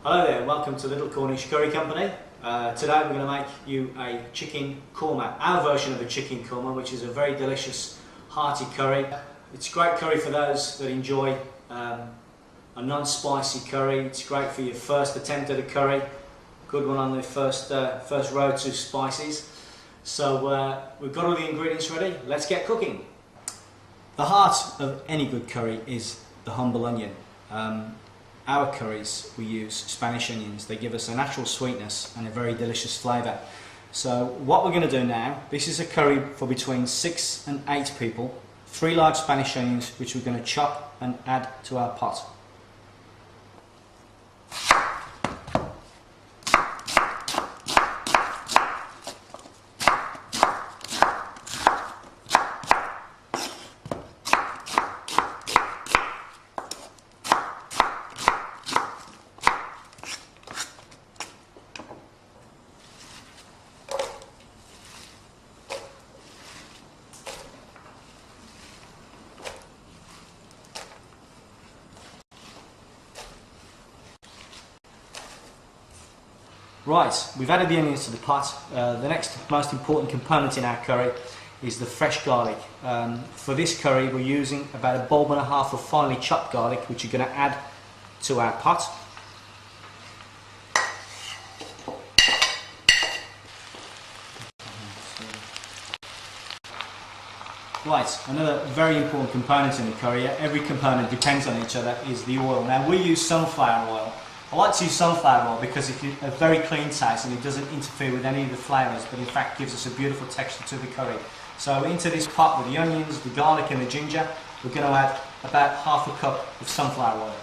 Hello there, welcome to Little Cornish Curry Company. Today we're going to make you a chicken korma, our version of a chicken korma, which is a very delicious hearty curry. It's great curry for those that enjoy a non-spicy curry. It's great for your first attempt at a curry, good one on the first road to spices. So we've got all the ingredients ready, let's get cooking. The heart of any good curry is the humble onion. Our curries, we use Spanish onions. They give us a natural sweetness and a very delicious flavour. So what we're going to do now, this is a curry for between 6 and 8 people. 3 large Spanish onions which we're going to chop and add to our pot. Right, we've added the onions to the pot. The next most important component in our curry is the fresh garlic. For this curry we're using about a bulb and a half of finely chopped garlic, which you're going to add to our pot. Right, another very important component in the curry, every component depends on each other, is the oil. Now we use sunflower oil. I like to use sunflower oil because it's a very clean taste and it doesn't interfere with any of the flavours, but in fact gives us a beautiful texture to the curry. So into this pot with the onions, the garlic and the ginger, we're going to add about half a cup of sunflower oil.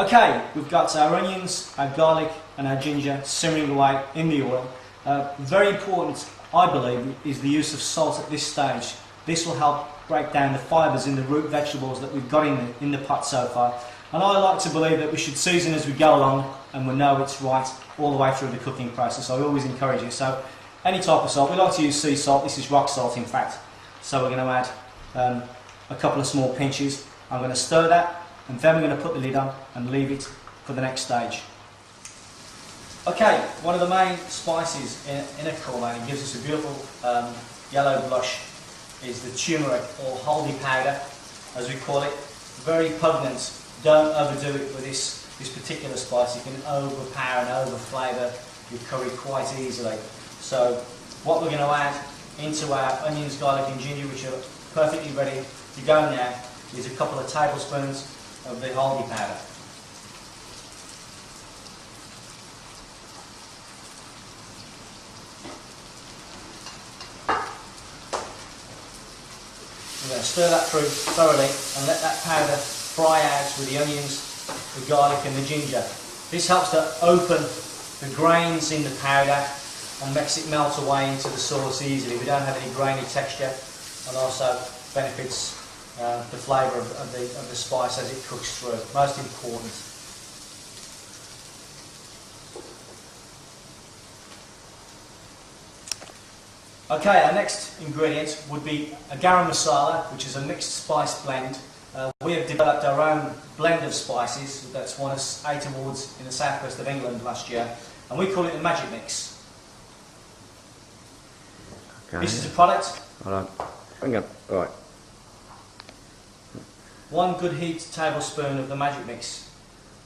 Okay, we've got our onions, our garlic and our ginger simmering away in the oil. Very important, I believe, is the use of salt at this stage. This will help break down the fibres in the root vegetables that we've got in the pot so far. And I like to believe that we should season as we go along and we'll know it's right all the way through the cooking process. I always encourage it. So any type of salt, we like to use sea salt. This is rock salt in fact. So we're going to add a couple of small pinches. I'm going to stir that and then we're going to put the lid on and leave it for the next stage. Okay, one of the main spices in a korma, and gives us a beautiful yellow blush, is the turmeric or haldi powder, as we call it. Very potent. Don't overdo it with this particular spice. It can overpower and over-flavour your curry quite easily. So what we're going to add into our onions, garlic and ginger, which are perfectly ready to go now, is a couple of tablespoons of the haldi powder. We're going to stir that through thoroughly and let that powder fry out with the onions, the garlic and the ginger. This helps to open the grains in the powder and makes it melt away into the sauce easily. We don't have any grainy texture, and also benefits the flavour of the spice as it cooks through. Most important. Okay, our next ingredient would be a garam masala, which is a mixed spice blend. We have developed our own blend of spices that's won us 8 awards in the southwest of England last year, and we call it the Magic Mix. Okay. This is a product. Hold on. Hang on. All right. 1 good heaped tablespoon of the Magic Mix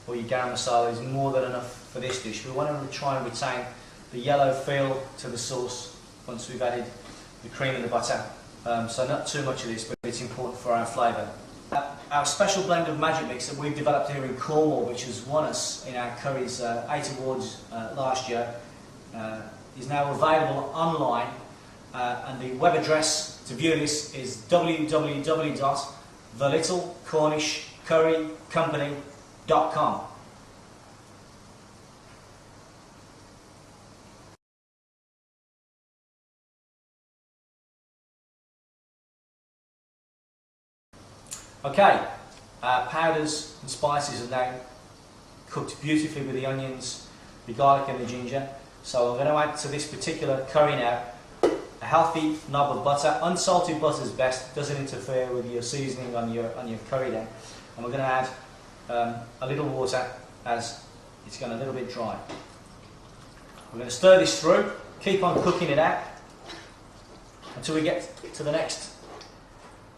or your garam masala is more than enough for this dish. We want to try and retain the yellow feel to the sauce once we've added the cream and the butter. So not too much of this, but it's important for our flavour. Our special blend of Magic Mix that we've developed here in Cornwall, which has won us in our curries 8 awards last year, is now available online, and the web address to view this is www.thelittlecornishcurrycompany.com. Okay, our powders and spices are now cooked beautifully with the onions, the garlic and the ginger. So I'm going to add to this particular curry now a healthy knob of butter. Unsalted butter is best, doesn't interfere with your seasoning on your curry then. And we're going to add a little water as it's gone a little bit dry. We're going to stir this through, keep on cooking it out until we get to the next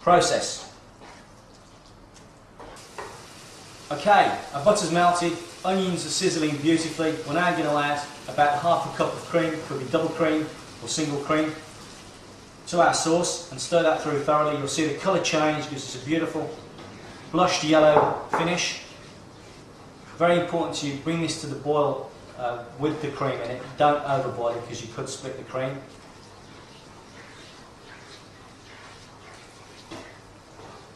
process. Okay, our butter's melted, onions are sizzling beautifully. We're now going to add about half a cup of cream, could be double cream or single cream, to our sauce and stir that through thoroughly. You'll see the colour change because it's a beautiful blushed yellow finish. Very important to bring this to the boil with the cream in it. Don't overboil it because you could split the cream.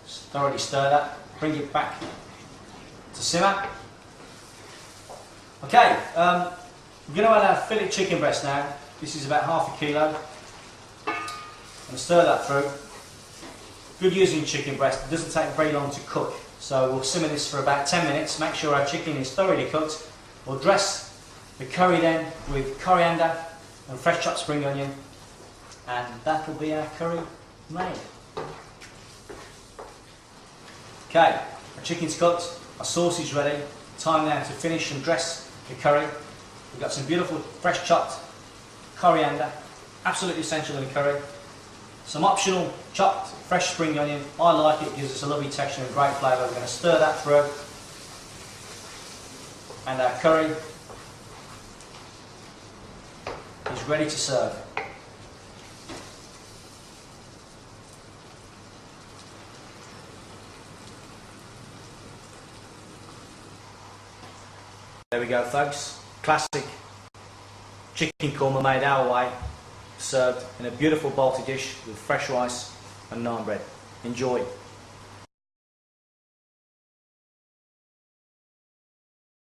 Thoroughly stir that, bring it back to simmer. Okay, we're going to add our fillet chicken breast now. This is about half a kilo. I'm going to stir that through. Good using chicken breast, it doesn't take very long to cook. So we'll simmer this for about 10 minutes, make sure our chicken is thoroughly cooked. We'll dress the curry then with coriander and fresh chopped spring onion, and that will be our curry made. Okay, our chicken's cooked, our sauce is ready. Time now to finish and dress the curry. We've got some beautiful fresh chopped coriander, absolutely essential in a curry. Some optional chopped fresh spring onion. I like it, gives us a lovely texture and great flavour. We're going to stir that through. And our curry is ready to serve. There we go, folks. Classic chicken korma made our way, served in a beautiful Balti dish with fresh rice and naan bread. Enjoy.